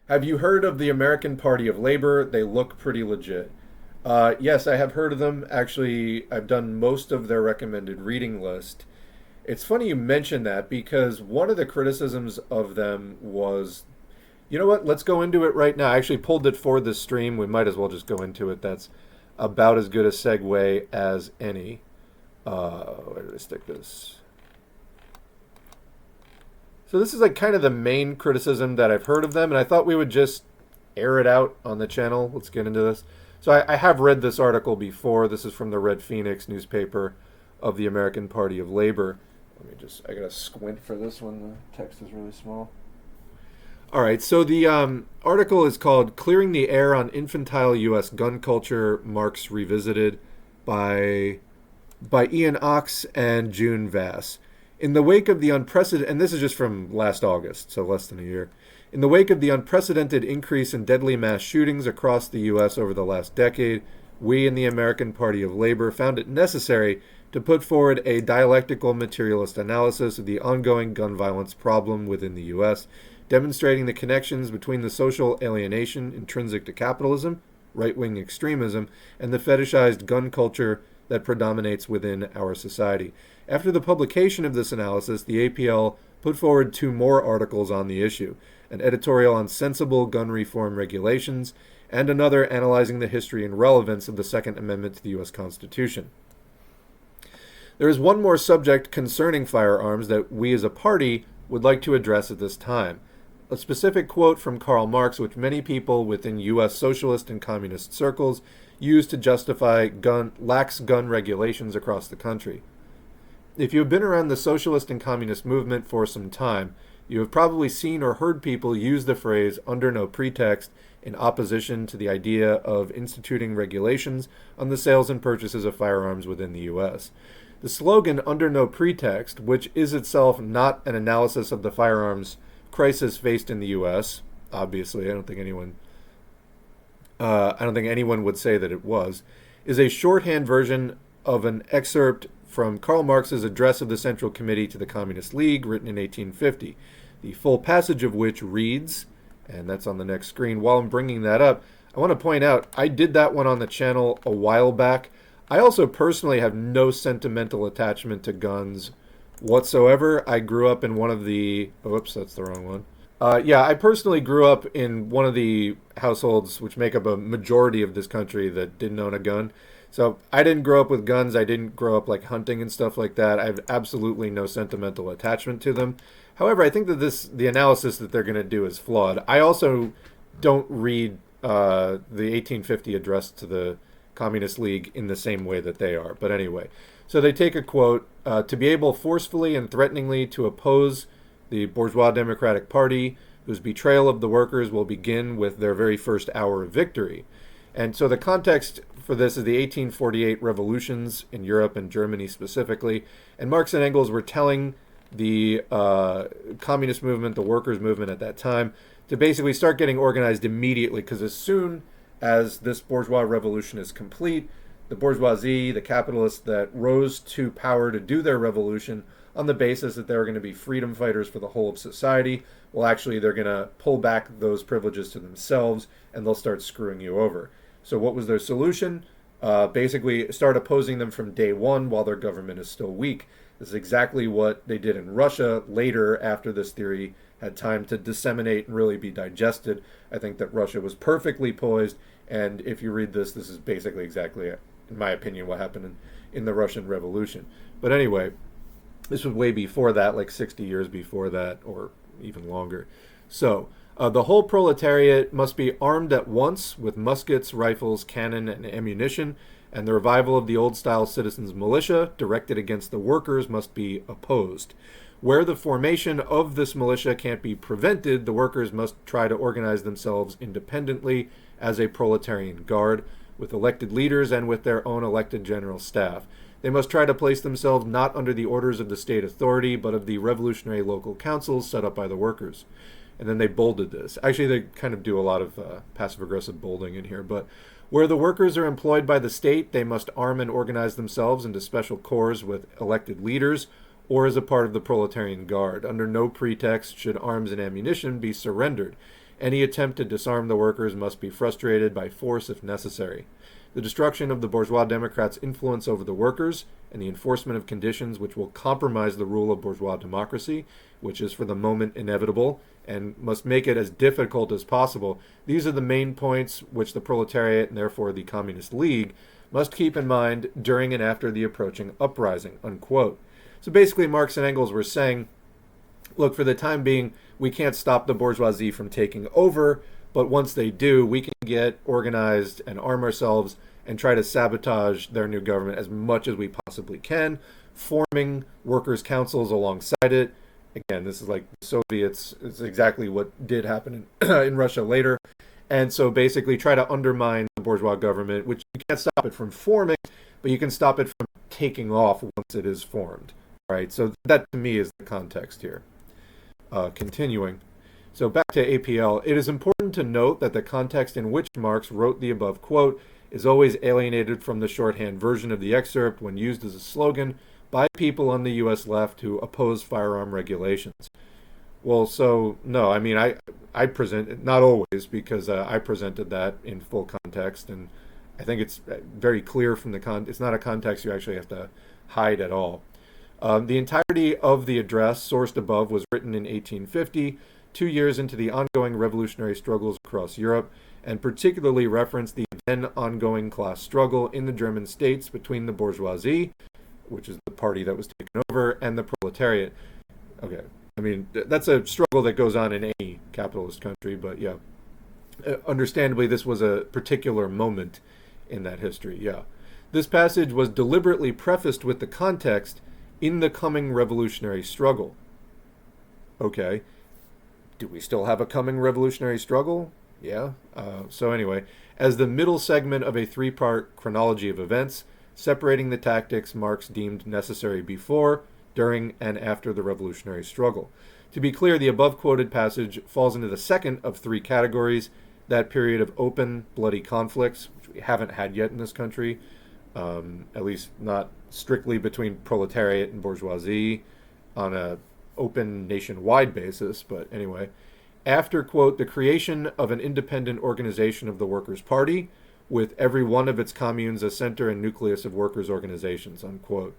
Have you heard of the American Party of Labor? They look pretty legit. Yes, I have heard of them. Actually, I've done most of their recommended reading list. It's funny you mention that because one of the criticisms of them was, you know what, let's go into it right now. I actually pulled it for this stream. We might as well just go into it. That's about as good a segue as any. Where did I stick this? So this is like kind of the main criticism that I've heard of them, and I thought we would just air it out on the channel. Let's get into this. So I have read this article before. This is from the Red Phoenix newspaper of the American Party of Labor. I gotta squint for this one. The text is really small. All right, so the article is called "Clearing the Air on Infantile U.S. Gun Culture: Marx Revisited" by Ian Ox and June Vass. In the wake of the unprecedented, and this is just from last August, so less than a year. In the wake of the unprecedented increase in deadly mass shootings across the U.S. over the last decade, we in the American Party of Labor found it necessary to put forward a dialectical materialist analysis of the ongoing gun violence problem within the U.S., demonstrating the connections between the social alienation intrinsic to capitalism, right-wing extremism, and the fetishized gun culture that predominates within our society. After the publication of this analysis, the APL put forward two more articles on the issue, an editorial on sensible gun reform regulations, and another analyzing the history and relevance of the Second Amendment to the U.S. Constitution. There is one more subject concerning firearms that we as a party would like to address at this time. A specific quote from Karl Marx, which many people within U.S. socialist and communist circles use to justify lax gun regulations across the country. If you have been around the socialist and communist movement for some time, you have probably seen or heard people use the phrase "under no pretext" in opposition to the idea of instituting regulations on the sales and purchases of firearms within the U.S. The slogan "under no pretext," which is itself not an analysis of the firearms crisis faced in the U.S., obviously, I don't think anyone would say that it was, is a shorthand version of an excerpt from Karl Marx's address of the Central Committee to the Communist League, written in 1850, the full passage of which reads, and that's on the next screen. While I'm bringing that up, I want to point out, I did that one on the channel a while back. I also personally have no sentimental attachment to guns whatsoever. I grew up in one of the... Oops, that's the wrong one. I personally grew up in one of the households which make up a majority of this country that didn't own a gun. So I didn't grow up with guns. I didn't grow up like hunting and stuff like that. I have absolutely no sentimental attachment to them. However, I think that the analysis that they're going to do is flawed. I also don't read the 1850 address to the Communist League in the same way that they are. But anyway, so they take a quote, to be able forcefully and threateningly to oppose the bourgeois democratic party, whose betrayal of the workers will begin with their very first hour of victory. And so the context for this is the 1848 revolutions in Europe and Germany specifically. And Marx and Engels were telling the communist movement, the workers' movement at that time, to basically start getting organized immediately, because as soon as this bourgeois revolution is complete, the bourgeoisie, the capitalists that rose to power to do their revolution on the basis that they're going to be freedom fighters for the whole of society, well, actually, they're going to pull back those privileges to themselves, and they'll start screwing you over. So what was their solution? Basically, start opposing them from day one while their government is still weak. This is exactly what they did in Russia later, after this theory had time to disseminate and really be digested. I think that Russia was perfectly poised, and if you read this, this is basically exactly, in my opinion, what happened in the Russian Revolution. But anyway, this was way before that, like 60 years before that, or even longer. So, the whole proletariat must be armed at once with muskets, rifles, cannon, and ammunition, and the revival of the old-style citizens' militia directed against the workers must be opposed. Where the formation of this militia can't be prevented, the workers must try to organize themselves independently as a proletarian guard, with elected leaders and with their own elected general staff. They must try to place themselves not under the orders of the state authority, but of the revolutionary local councils set up by the workers. And then they bolded this. Actually, they kind of do a lot of passive-aggressive bolding in here. But where the workers are employed by the state, they must arm and organize themselves into special corps with elected leaders, or as a part of the proletarian guard. Under no pretext should arms and ammunition be surrendered. Any attempt to disarm the workers must be frustrated by force if necessary. The destruction of the bourgeois democrats' influence over the workers and the enforcement of conditions which will compromise the rule of bourgeois democracy, which is for the moment inevitable and must make it as difficult as possible. These are the main points which the proletariat, and therefore the Communist League, must keep in mind during and after the approaching uprising, unquote. So basically, Marx and Engels were saying, look, for the time being, we can't stop the bourgeoisie from taking over, but once they do, we can get organized and arm ourselves and try to sabotage their new government as much as we possibly can, forming workers' councils alongside it. Again, this is like the Soviets. It's exactly what did happen in Russia later. And so basically try to undermine the bourgeois government, which you can't stop it from forming, but you can stop it from taking off once it is formed. All right, so that to me is the context here. Continuing. So back to APL, it is important to note that the context in which Marx wrote the above quote is always alienated from the shorthand version of the excerpt when used as a slogan by people on the U.S. left who oppose firearm regulations. Well, so, no, I mean, I present, not always, because I presented that in full context, and I think it's very clear from the it's not a context you actually have to hide at all. The entirety of the address, sourced above, was written in 1850, 2 years into the ongoing revolutionary struggles across Europe, and particularly referenced the then ongoing class struggle in the German states between the bourgeoisie, which is the party that was taken over, and the proletariat. Okay, I mean, that's a struggle that goes on in any capitalist country, but yeah. Understandably, this was a particular moment in that history, yeah. This passage was deliberately prefaced with the context in the coming revolutionary struggle. Okay. Do we still have a coming revolutionary struggle? Yeah. So anyway, as the middle segment of a three-part chronology of events, separating the tactics Marx deemed necessary before, during, and after the revolutionary struggle. To be clear, the above-quoted passage falls into the second of three categories, that period of open, bloody conflicts, which we haven't had yet in this country, at least not strictly between proletariat and bourgeoisie on a open nationwide basis, but anyway. After, quote, the creation of an independent organization of the Workers' Party, with every one of its communes a center and nucleus of workers' organizations, unquote.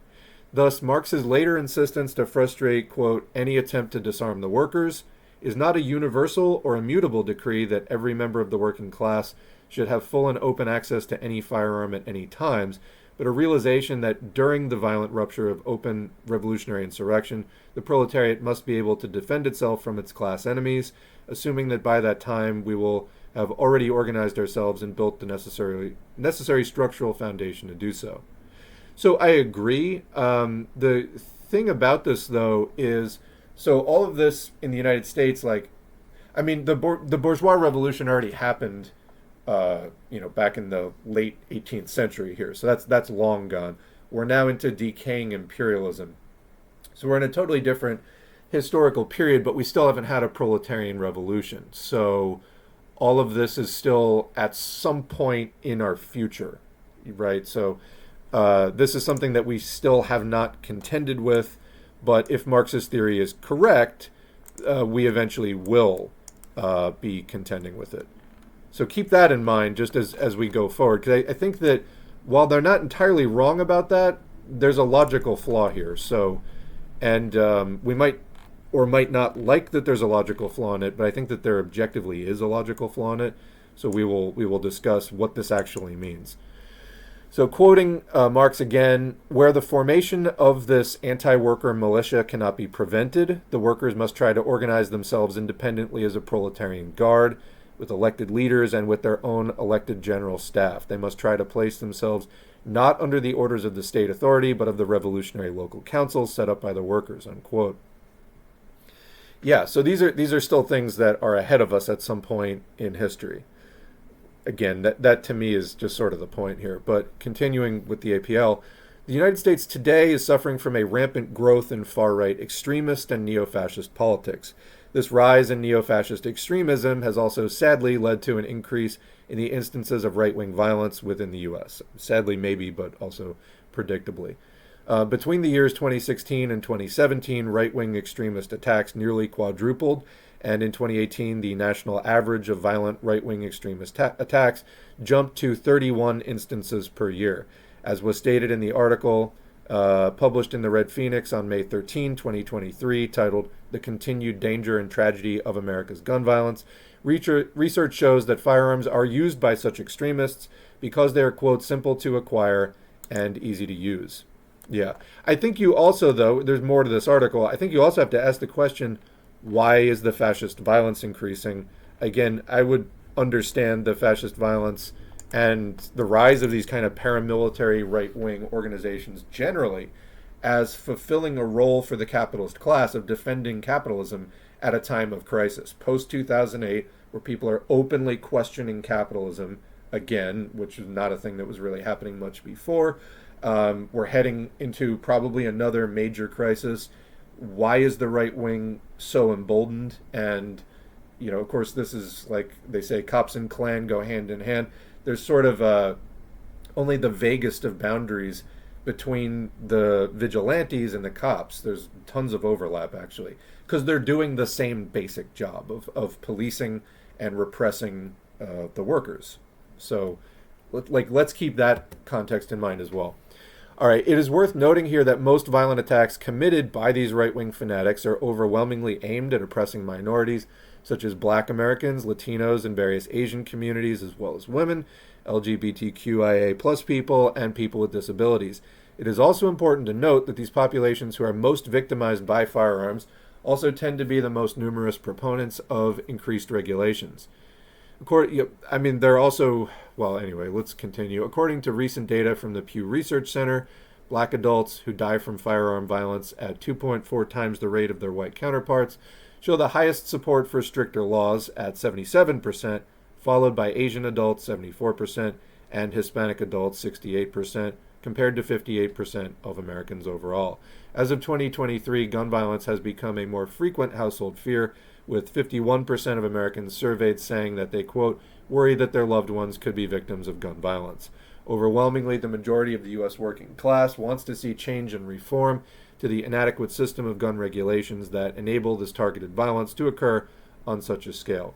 Thus, Marx's later insistence to frustrate, quote, any attempt to disarm the workers is not a universal or immutable decree that every member of the working class should have full and open access to any firearm at any times, but a realization that during the violent rupture of open revolutionary insurrection, the proletariat must be able to defend itself from its class enemies, assuming that by that time we will have already organized ourselves and built the necessary structural foundation to do so. So I agree. The thing about this, though, is so all of this in the United States, like, I mean, the bourgeois revolution already happened, back in the late 18th century here. So that's long gone. We're now into decaying imperialism. So we're in a totally different historical period, but we still haven't had a proletarian revolution. So all of this is still at some point in our future, right? So this is something that we still have not contended with, but if Marx's theory is correct, we eventually will be contending with it. So keep that in mind just as we go forward, because I think that while they're not entirely wrong about that, there's a logical flaw here. So, and we might or might not like that there's a logical flaw in it, but I think that there objectively is a logical flaw in it. So we will discuss what this actually means. So quoting Marx again, where the formation of this anti-worker militia cannot be prevented, the workers must try to organize themselves independently as a proletarian guard, with elected leaders and with their own elected general staff. They must try to place themselves not under the orders of the state authority, but of the revolutionary local councils set up by the workers, unquote. Yeah, so these are still things that are ahead of us at some point in history. Again, that to me is just sort of the point here. But continuing with the APL, the United States today is suffering from a rampant growth in far-right extremist and neo-fascist politics. This rise in neo-fascist extremism has also sadly led to an increase in the instances of right-wing violence within the U.S. Sadly, maybe, but also predictably. Between the years 2016 and 2017, right-wing extremist attacks nearly quadrupled, And in 2018, the national average of violent right-wing extremist attacks jumped to 31 instances per year. As was stated in the article published in the Red Phoenix on May 13, 2023, titled "The Continued Danger and Tragedy of America's Gun Violence," research shows that firearms are used by such extremists because they are, quote, simple to acquire and easy to use. Yeah. I think you also, though, there's more to this article. I think you also have to ask the question, why is the fascist violence increasing? Again, I would understand the fascist violence and the rise of these kind of paramilitary right-wing organizations generally as fulfilling a role for the capitalist class of defending capitalism at a time of crisis. Post-2008, where people are openly questioning capitalism again, which is not a thing that was really happening much before. We're heading into probably another major crisis. Why is the right wing so emboldened? And, you know, of course, this is like they say, cops and Klan go hand in hand. There's sort of only the vaguest of boundaries between the vigilantes and the cops. There's tons of overlap, actually, because they're doing the same basic job of policing and repressing the workers. So, let's keep that context in mind as well. All right, it is worth noting here that most violent attacks committed by these right-wing fanatics are overwhelmingly aimed at oppressing minorities, such as Black Americans, Latinos, and various Asian communities, as well as women, LGBTQIA plus people, and people with disabilities. It is also important to note that these populations who are most victimized by firearms also tend to be the most numerous proponents of increased regulations. They're also, well, anyway, let's continue. According to recent data from the Pew Research Center, Black adults who die from firearm violence at 2.4 times the rate of their white counterparts show the highest support for stricter laws at 77%, followed by Asian adults, 74%, and Hispanic adults, 68%, compared to 58% of Americans overall. As of 2023, gun violence has become a more frequent household fear, with 51% of Americans surveyed saying that they, quote, worry that their loved ones could be victims of gun violence. Overwhelmingly, the majority of the U.S. working class wants to see change and reform to the inadequate system of gun regulations that enable this targeted violence to occur on such a scale.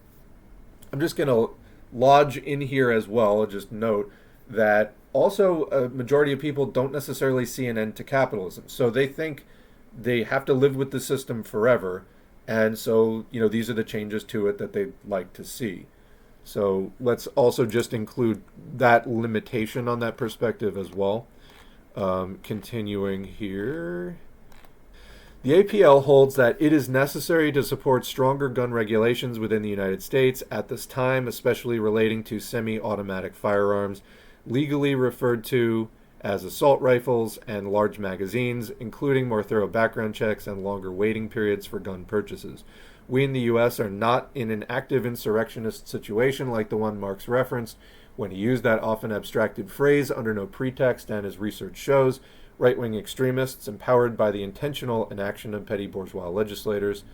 I'm just going to lodge in here as well, just note that also a majority of people don't necessarily see an end to capitalism. So they think they have to live with the system forever. And so, you know, these are the changes to it that they'd like to see. So let's also just include that limitation on that perspective as well. Continuing here. The APL holds that it is necessary to support stronger gun regulations within the United States at this time, especially relating to semi-automatic firearms, legally referred to as assault rifles, and large magazines, including more thorough background checks and longer waiting periods for gun purchases. We in the U.S. are not in an active insurrectionist situation like the one Marx referenced when he used that often abstracted phrase under no pretext, and as research shows, right-wing extremists empowered by the intentional inaction of petty bourgeois legislators.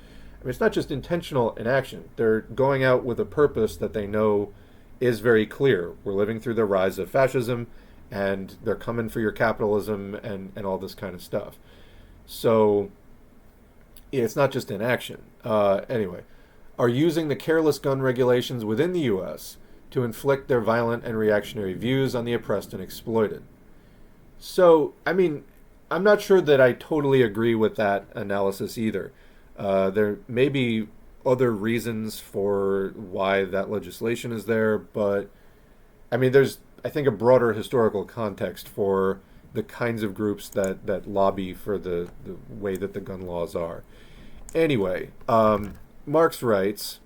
I mean, it's not just intentional inaction. They're going out with a purpose that they know is very clear. We're living through the rise of fascism, and they're coming for your capitalism and all this kind of stuff. So it's not just inaction. Anyway, are using the careless gun regulations within the U.S. to inflict their violent and reactionary views on the oppressed and exploited. So, I mean, I'm not sure that I totally agree with that analysis either. There may be other reasons for why that legislation is there, but I mean, there's, I think, a broader historical context for the kinds of groups that lobby for the way that the gun laws are. Anyway, Marx writes,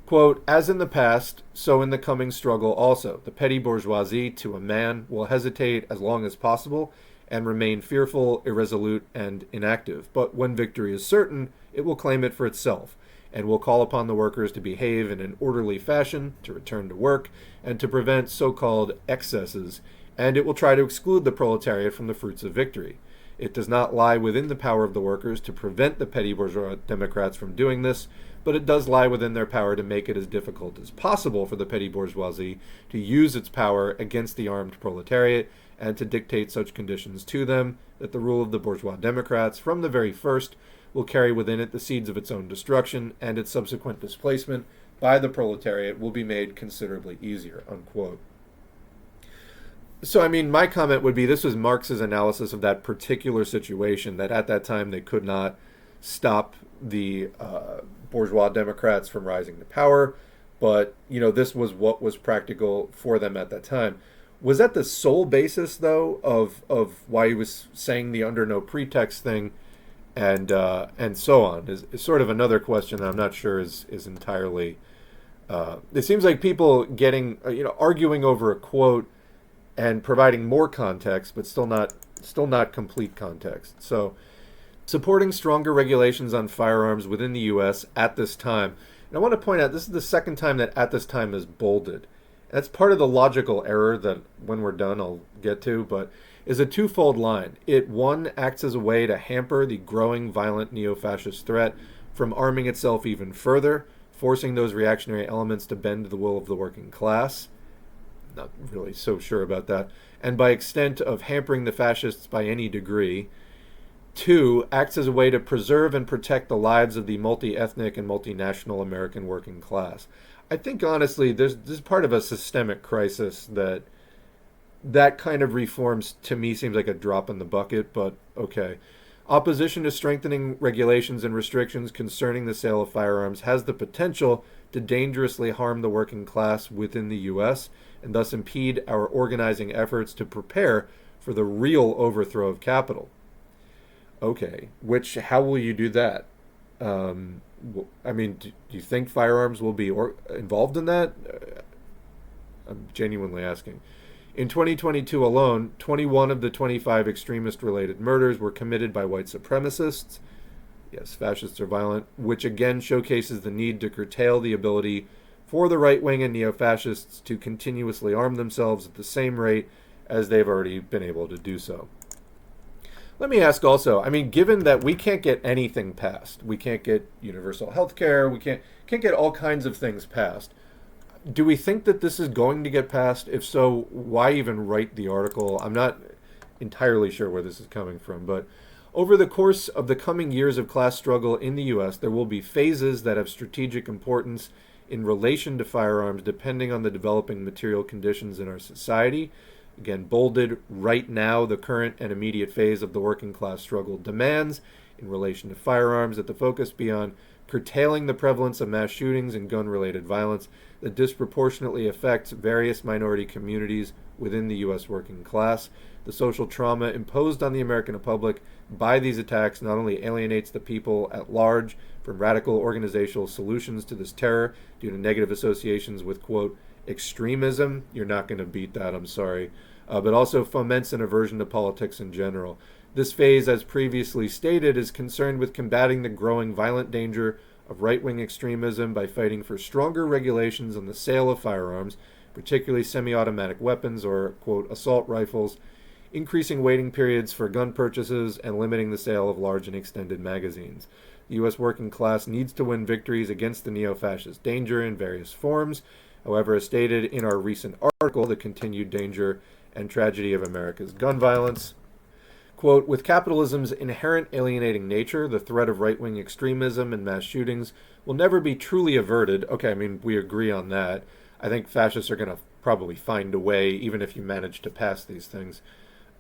quote, as in the past, so in the coming struggle also, the petty bourgeoisie, to a man, will hesitate as long as possible and remain fearful, irresolute, and inactive. But when victory is certain, it will claim it for itself, and will call upon the workers to behave in an orderly fashion, to return to work, and to prevent so-called excesses, and it will try to exclude the proletariat from the fruits of victory. It does not lie within the power of the workers to prevent the petty bourgeois democrats from doing this, but it does lie within their power to make it as difficult as possible for the petty bourgeoisie to use its power against the armed proletariat and to dictate such conditions to them that the rule of the bourgeois democrats from the very first will carry within it the seeds of its own destruction, and its subsequent displacement by the proletariat will be made considerably easier, unquote. So, I mean, my comment would be this was Marx's analysis of that particular situation, that at that time they could not stop the bourgeois Democrats from rising to power, but, this was what was practical for them at that time. Was that the sole basis, though, of why he was saying the under no pretext thing, and so on? Is sort of another question that I'm not sure is entirely. It seems like people getting arguing over a quote and providing more context, but still not complete context. So, supporting stronger regulations on firearms within the U.S. at this time. And I want to point out this is the second time that "at this time" is bolded. That's part of the logical error that, when we're done, I'll get to, but is a twofold line. It, one, acts as a way to hamper the growing violent neo-fascist threat from arming itself even further, forcing those reactionary elements to bend to the will of the working class. Not really so sure about that. And by extent of hampering the fascists by any degree. Two, acts as a way to preserve and protect the lives of the multi-ethnic and multinational American working class. I think, honestly, this is part of a systemic crisis that kind of reforms, to me, seems like a drop in the bucket, but okay. Opposition to strengthening regulations and restrictions concerning the sale of firearms has the potential to dangerously harm the working class within the U.S. and thus impede our organizing efforts to prepare for the real overthrow of capital. Okay, how will you do that? I mean, do you think firearms will be involved in that? I'm genuinely asking. In 2022 alone, 21 of the 25 extremist-related murders were committed by white supremacists. Yes, fascists are violent, which again showcases the need to curtail the ability for the right-wing and neo-fascists to continuously arm themselves at the same rate as they've already been able to do so. Let me ask also, I mean, given that we can't get anything passed, we can't get universal health care, we can't get all kinds of things passed, do we think that this is going to get passed? If so, why even write the article? I'm not entirely sure where this is coming from, but over the course of the coming years of class struggle in the U.S., there will be phases that have strategic importance in relation to firearms depending on the developing material conditions in our society. Again, bolded, right now, the current and immediate phase of the working class struggle demands, in relation to firearms, that the focus be on curtailing the prevalence of mass shootings and gun-related violence that disproportionately affects various minority communities within the U.S. working class. The social trauma imposed on the American public by these attacks not only alienates the people at large from radical organizational solutions to this terror due to negative associations with, quote, extremism. You're not going to beat that, I'm sorry. But also foments an aversion to politics in general. This phase, as previously stated, is concerned with combating the growing violent danger of right-wing extremism by fighting for stronger regulations on the sale of firearms, particularly semi-automatic weapons or, quote, assault rifles, increasing waiting periods for gun purchases, and limiting the sale of large and extended magazines. The U.S. working class needs to win victories against the neo-fascist danger in various forms. However, as stated in our recent article, The Continued Danger and Tragedy of America's Gun Violence, quote, with capitalism's inherent alienating nature, the threat of right-wing extremism and mass shootings will never be truly averted. Okay, I mean, we agree on that. I think fascists are going to probably find a way, even if you manage to pass these things.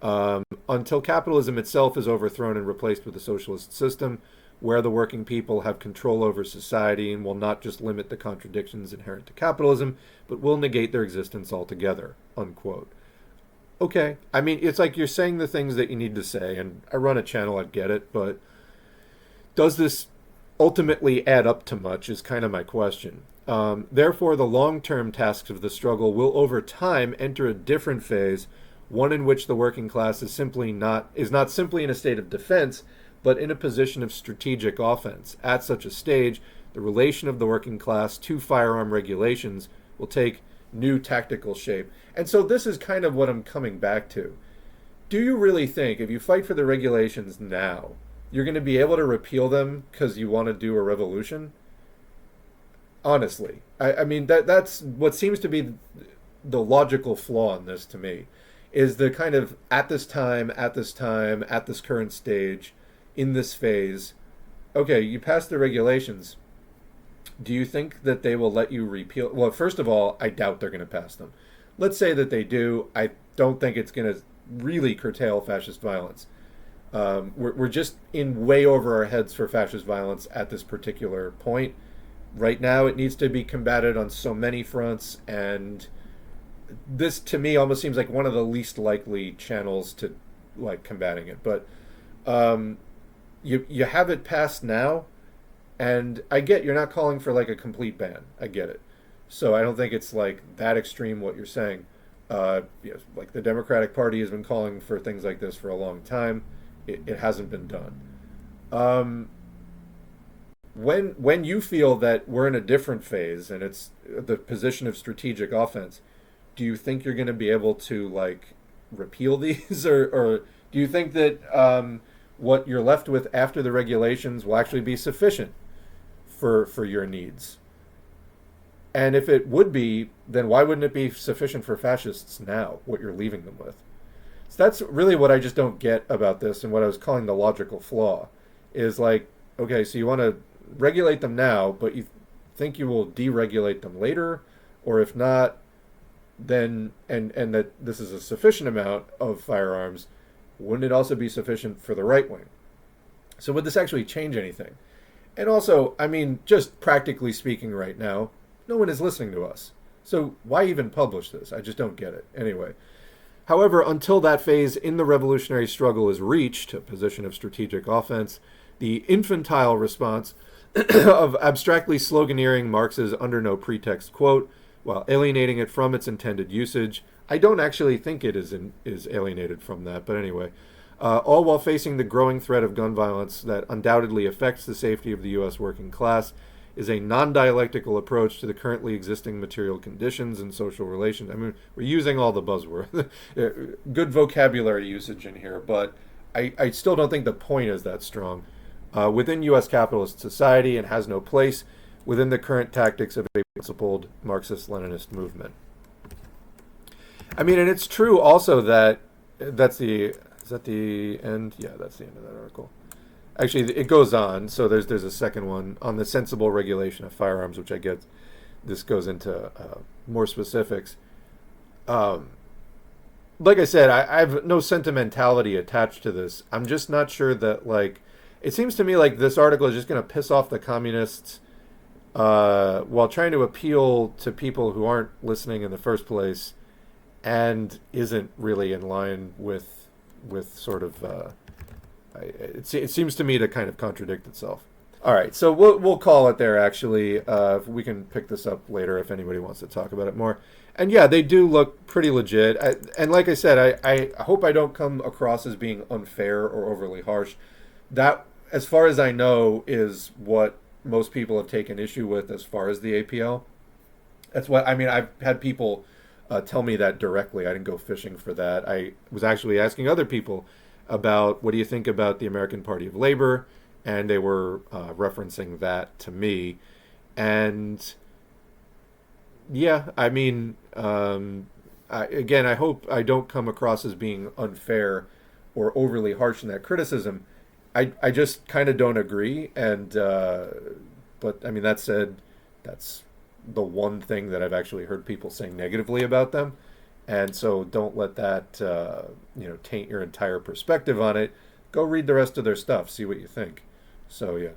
Until capitalism itself is overthrown and replaced with a socialist system where the working people have control over society and will not just limit the contradictions inherent to capitalism, but will negate their existence altogether, unquote. Okay, I mean, it's like you're saying the things that you need to say, and I run a channel, I get it, but does this ultimately add up to much is kind of my question. Therefore, the long-term tasks of the struggle will over time enter a different phase, one in which the working class is not simply in a state of defense, but in a position of strategic offense. At such a stage, the relation of the working class to firearm regulations will take new tactical shape. And so this is kind of what I'm coming back to. Do you really think if you fight for the regulations now, you're going to be able to repeal them because you want to do a revolution? Honestly, I mean, that's what seems to be the logical flaw in this to me, is the kind of at this current stage, in this phase, okay, you passed the regulations. Do you think that they will let you repeal? Well, first of all, I doubt they're going to pass them. Let's say that they do. I don't think it's going to really curtail fascist violence. We're just in way over our heads for fascist violence at this particular point. Right now, it needs to be combated on so many fronts, and this to me almost seems like one of the least likely channels to like combating it. But um, you have it passed now, and I get you're not calling for like a complete ban. I get it. So I don't think it's like that extreme what you're saying. Yes, like the Democratic Party has been calling for things like this for a long time. It hasn't been done. Um, when you feel that we're in a different phase and it's the position of strategic offense, do you think you're going to be able to like repeal these, or do you think that what you're left with after the regulations will actually be sufficient for your needs? And if it would be, then why wouldn't it be sufficient for fascists now? What you're leaving them with? So that's really what I just don't get about this, and what I was calling the logical flaw is like, okay, so you want to regulate them now, but you think you will deregulate them later, or if not, then and that this is a sufficient amount of firearms, wouldn't it also be sufficient for the right wing? So would this actually change anything? And also, I mean, just practically speaking right now, no one is listening to us. So why even publish this? I just don't get it. Anyway, however, until that phase in the revolutionary struggle is reached, a position of strategic offense, the infantile response of abstractly sloganeering Marx's under no pretext quote, while alienating it from its intended usage. I don't actually think it is alienated from that, but anyway. All while facing the growing threat of gun violence that undoubtedly affects the safety of the U.S. working class, is a non-dialectical approach to the currently existing material conditions and social relations. I mean, we're using all the buzzwords. Good vocabulary usage in here, but I still don't think the point is that strong. Within U.S. capitalist society, and has no place within the current tactics of a principled Marxist-Leninist movement. I mean, and it's true also that is that the end? Yeah, that's the end of that article. Actually, it goes on. So there's a second one on the sensible regulation of firearms, which I get. This goes into more specifics. Like I said, I have no sentimentality attached to this. I'm just not sure that like. It seems to me like this article is just going to piss off the communists while trying to appeal to people who aren't listening in the first place, and isn't really in line with sort of. It seems to me to kind of contradict itself. All right, so we'll call it there. Actually, we can pick this up later if anybody wants to talk about it more. And yeah, they do look pretty legit. And like I said, I hope I don't come across as being unfair or overly harsh. That, as far as I know, is what most people have taken issue with as far as the APL. That's what I mean. I've had people tell me that directly. I didn't go fishing for that. I was actually asking other people about what do you think about the American Party of Labor, and they were referencing that to me. And yeah, I mean, again, I hope I don't come across as being unfair or overly harsh in that criticism. I just kind of don't agree, and but I mean, that said, that's the one thing that I've actually heard people saying negatively about them. And so don't let that taint your entire perspective on it. Go read the rest of their stuff, see what you think. So yeah.